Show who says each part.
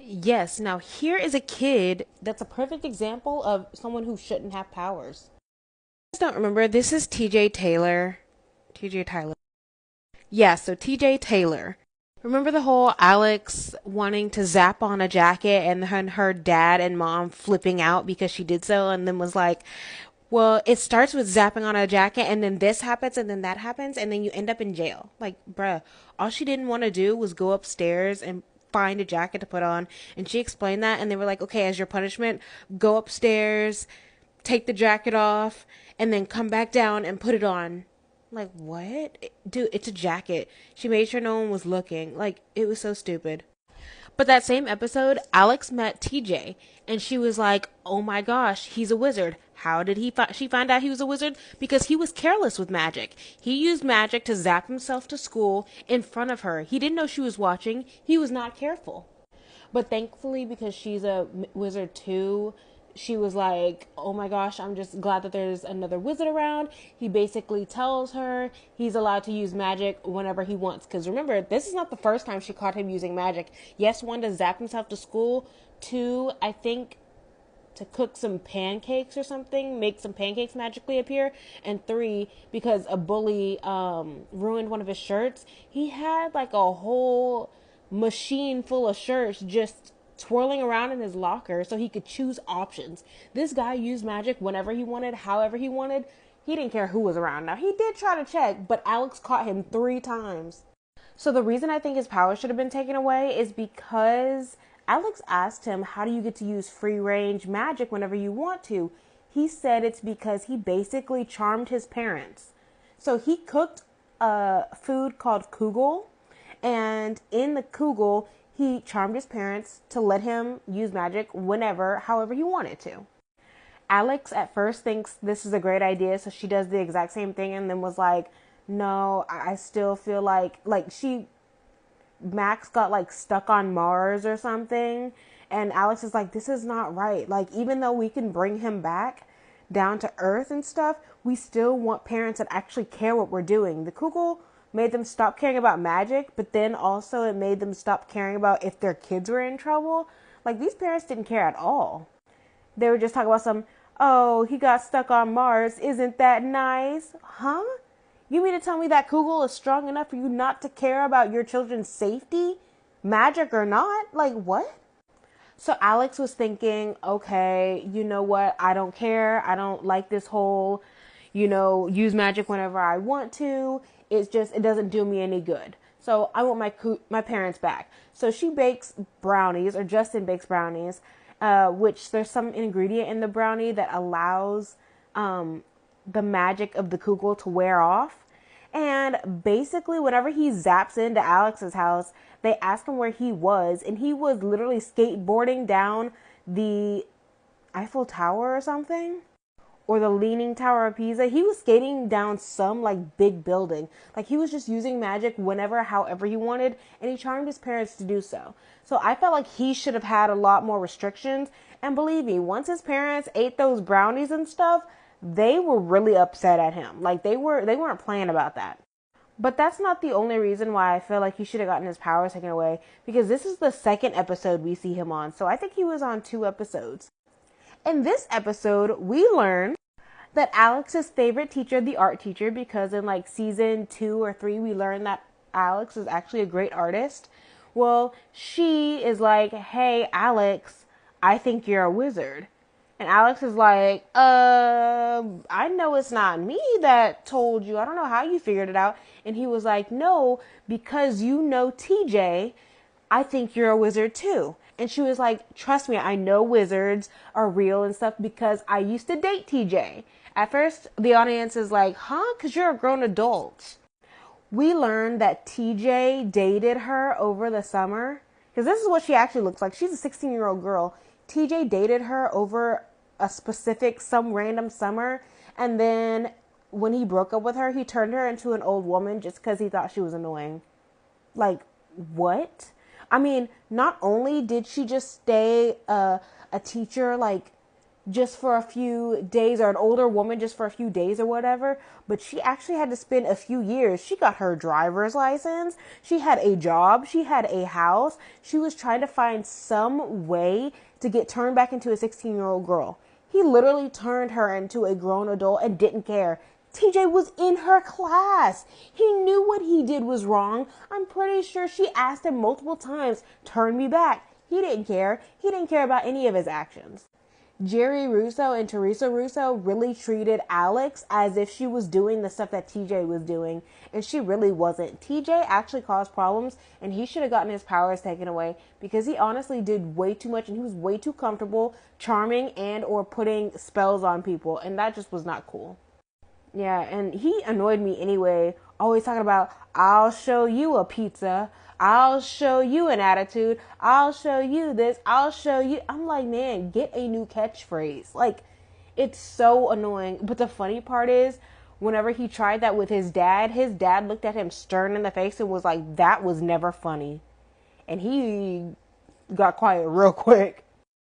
Speaker 1: Yes, now here is a kid that's a perfect example of someone who shouldn't have powers. I just don't remember. This is TJ Taylor. TJ Tyler. Yeah, so TJ Taylor. Remember the whole Alex wanting to zap on a jacket and her dad and mom flipping out because she did so and then was like, well, it starts with zapping on a jacket and then this happens and then that happens and then you end up in jail. Like, bruh, all she didn't want to do was go upstairs and find a jacket to put on. And she explained that and they were like, okay, as your punishment, go upstairs, take the jacket off, and then come back down and put it on. Like, what? Dude, it's a jacket. She made sure no one was looking. Like, it was so stupid. But that same episode, Alex met TJ, and she was like, "Oh my gosh, he's a wizard. How did she find out he was a wizard? Because he was careless with magic. He used magic to zap himself to school in front of her. He didn't know she was watching. He was not careful. But thankfully, because she's a wizard too, she was like, oh my gosh, I'm just glad that there's another wizard around. He basically tells her he's allowed to use magic whenever he wants. Because remember, this is not the first time she caught him using magic. Yes, one, to zap himself to school. Two, I think to cook some pancakes or something, make some pancakes magically appear. And three, because a bully ruined one of his shirts. He had like a whole machine full of shirts just twirling around in his locker so he could choose options. This guy used magic whenever he wanted, however he wanted. He didn't care who was around. Now, he did try to check, but Alex caught him 3 times. So the reason I think his power should have been taken away is because Alex asked him, how do you get to use free range magic whenever you want to? He said it's because he basically charmed his parents. So he cooked a food called cougal, and in the cougal, he charmed his parents to let him use magic whenever, however he wanted to. Alex at first thinks this is a great idea, so she does the exact same thing and then was like, no, I still feel like Max got like stuck on Mars or something. And Alex is like, this is not right. Like, even though we can bring him back down to earth and stuff, we still want parents that actually care what we're doing. The Kugel made them stop caring about magic, but then also it made them stop caring about if their kids were in trouble. Like, these parents didn't care at all. They were just talking about some, oh, he got stuck on Mars. Isn't that nice? Huh? You mean to tell me that Kugel is strong enough for you not to care about your children's safety? Magic or not? Like, what? So Alex was thinking, okay, you know what? I don't care. I don't like this whole, use magic whenever I want to. It doesn't do me any good. So I want my parents back. So she bakes brownies, or Justin bakes brownies, which there's some ingredient in the brownie that allows the magic of the kugel to wear off. And basically, whenever he zaps into Alex's house, they ask him where he was, and he was literally skateboarding down the Eiffel Tower or something, or the Leaning Tower of Pisa. He was skating down some like big building. Like, he was just using magic whenever, however he wanted, and he charmed his parents to do so. So I felt like he should have had a lot more restrictions. And believe me, once his parents ate those brownies and stuff, they were really upset at him. Like, they weren't playing about that. But that's not the only reason why I feel like he should have gotten his powers taken away, because this is the second episode we see him on. So I think he was on 2 episodes. In this episode, we learn that Alex's favorite teacher, the art teacher, because in like season 2 or 3, we learned that Alex is actually a great artist. Well, she is like, hey, Alex, I think you're a wizard. And Alex is like, I know it's not me that told you. I don't know how you figured it out. And he was like, no, because you know TJ, I think you're a wizard too. And she was like, trust me, I know wizards are real and stuff because I used to date TJ. At first, the audience is like, huh? Because you're a grown adult. We learned that TJ dated her over the summer. Because this is what she actually looks like. She's a 16-year-old girl. TJ dated her over a specific, some random summer. And then when he broke up with her, he turned her into an old woman just because he thought she was annoying. Like, what? I mean, not only did she just stay a teacher, like, just for a few days, or an older woman just for a few days or whatever, but she actually had to spend a few years. She got her driver's license, she had a job, she had a house. She was trying to find some way to get turned back into a 16-year-old girl. He literally turned her into a grown adult and didn't care. TJ was in her class. He knew what he did was wrong. I'm pretty sure she asked him multiple times, turn me back. He didn't care. He didn't care about any of his actions. Jerry Russo and Teresa Russo really treated Alex as if she was doing the stuff that TJ was doing, and she really wasn't. TJ actually caused problems, and he should have gotten his powers taken away because he honestly did way too much, and he was way too comfortable charming and or putting spells on people, and that just was not cool. Yeah, and he annoyed me anyway, always talking about, I'll show you a pizza. I'll show you an attitude. I'll show you this. I'll show you. I'm like, man, get a new catchphrase. Like, it's so annoying. But the funny part is, whenever he tried that with his dad looked at him stern in the face and was like, that was never funny. And he got quiet real quick.